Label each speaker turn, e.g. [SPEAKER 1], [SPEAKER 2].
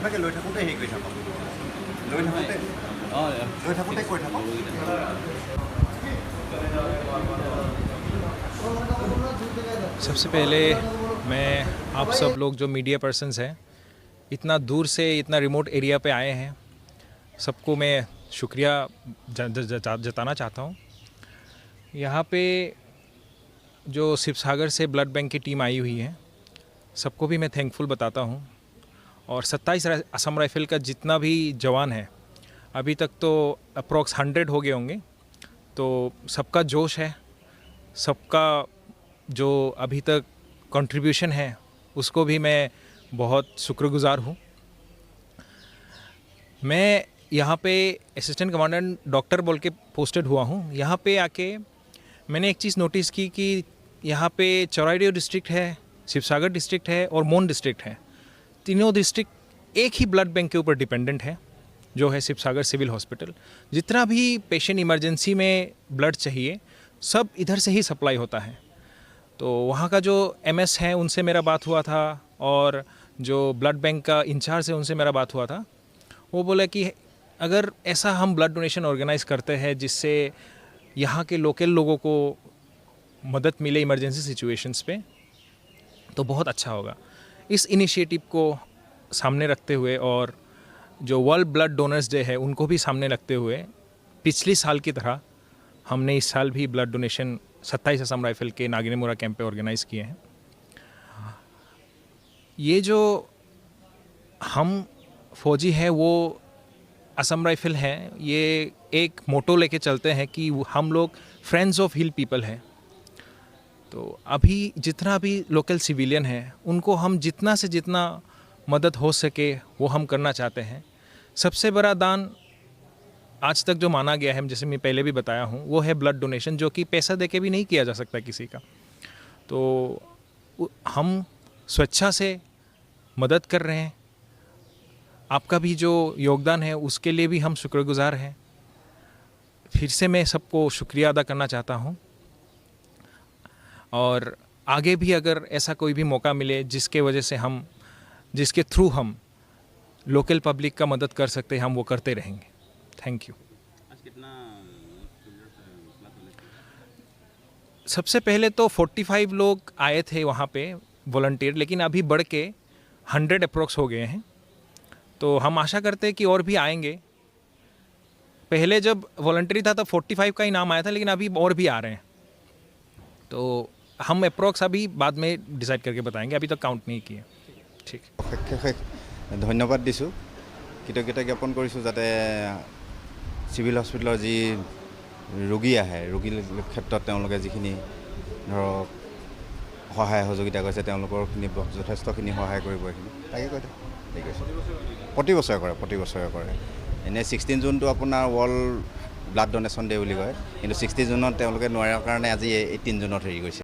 [SPEAKER 1] এবাকে লৈ থাকোঁতে হেৰি কৰি থাকক লৈ থাকোঁতে কৈ থাকক।
[SPEAKER 2] सबसे पहले मैं आप सब लोग जो मीडिया पर्सन्स हैं, इतना दूर से इतना रिमोट एरिया पे आए हैं, सबको मैं शुक्रिया जताना चाहता हूँ। यहाँ पे जो शिवसागर से ब्लड बैंक की टीम आई हुई है, सबको भी मैं थैंकफुल बताता हूँ। और 27 असम राइफल का जितना भी जवान है, अभी तक तो अप्रॉक्स 100 हो गए होंगे, तो सबका जोश है, सबका जो अभी तक कंट्रीब्यूशन है उसको भी मैं बहुत शुक्रगुजार हूँ। मैं यहाँ पे असिस्टेंट कमांडेंट डॉक्टर बोल के पोस्टेड हुआ हूँ। यहाँ पे आके मैंने एक चीज़ नोटिस की कि यहाँ पे चौराइडेव डिस्ट्रिक्ट है, शिवसागर डिस्ट्रिक्ट है और मोन डिस्ट्रिक्ट है। तीनों डिस्ट्रिक्ट एक ही ब्लड बैंक के ऊपर डिपेंडेंट है, जो है शिवसागर सिविल हॉस्पिटल। जितना भी पेशेंट इमरजेंसी में ब्लड चाहिए सब इधर से ही सप्लाई होता है। तो वहाँ का जो एमएस है उनसे मेरा बात हुआ था, और जो ब्लड बैंक का इंचार्ज है उनसे मेरा बात हुआ था। वो बोला कि अगर ऐसा हम ब्लड डोनेशन ऑर्गेनाइज़ करते हैं जिससे यहाँ के लोकल लोगों को मदद मिले इमरजेंसी सिचुएशंस पे, तो बहुत अच्छा होगा। इस इनिशिएटिव को सामने रखते हुए और जो वर्ल्ड ब्लड डोनर्स डे है उनको भी सामने रखते हुए, पिछली साल की तरह हमने इस साल भी ब्लड डोनेशन 27 असम राइफल के नागिनेमुरा कैंप पे ऑर्गेनाइज़ किए हैं। ये जो हम फौजी हैं वो असम राइफल हैं, ये एक मोटो लेके चलते हैं कि हम लोग फ्रेंड्स ऑफ हिल पीपल हैं। तो अभी जितना भी लोकल सिविलियन है उनको हम जितना से जितना मदद हो सके वो हम करना चाहते हैं। सबसे बड़ा दान आज तक जो माना गया है, जैसे मैं पहले भी बताया हूँ, वो है ब्लड डोनेशन, जो कि पैसा देके भी नहीं किया जा सकता किसी का। तो हम स्वेच्छा से मदद कर रहे हैं। आपका भी जो योगदान है उसके लिए भी हम शुक्रगुजार हैं। फिर से मैं सबको शुक्रिया अदा करना चाहता हूँ, और आगे भी अगर ऐसा कोई भी मौका मिले जिसके थ्रू हम लोकल पब्लिक का मदद कर सकते हैं, हम वो करते रहेंगे। Thank you. सबसे पहले तो 45 लोग आए थे वहाँ पे वॉलंटियर, लेकिन अभी बढ़ के 100 अप्रोक्स हो गए हैं। तो हम आशा करते हैं कि और भी आएंगे। पहले जब वॉलंटियरी था तब 45 का ही नाम आया था, लेकिन अभी और भी आ रहे हैं। तो हम अप्रोक्स अभी बाद में डिसाइड करके बताएंगे, अभी तक काउंट नहीं किए। ठीक।
[SPEAKER 1] धन्यवाद दिसु, कृतज्ञता ज्ञापन करिसु जाते सिविल हस्पिटल जी रोगी आए, रोगीर क्षेत्र जिखिनि धरक सहाय सहयोगिता करिছে তেওঁলোকৰখিনি যথেষ্টখিনি সহায় কৰিব। এইখিনি তাকে কৈ ঠিক আছে। প্ৰতি বছৰে কৰে। এনে 16 জুনটো আপোনাৰ ৱৰ্ল্ড ব্লাড ডোনেশ্যন ডে বুলি কয়, কিন্তু 16 জুনত তেওঁলোকে নোৱাৰাৰ কাৰণে আজি 18 জুনত হেৰি কৰিছে।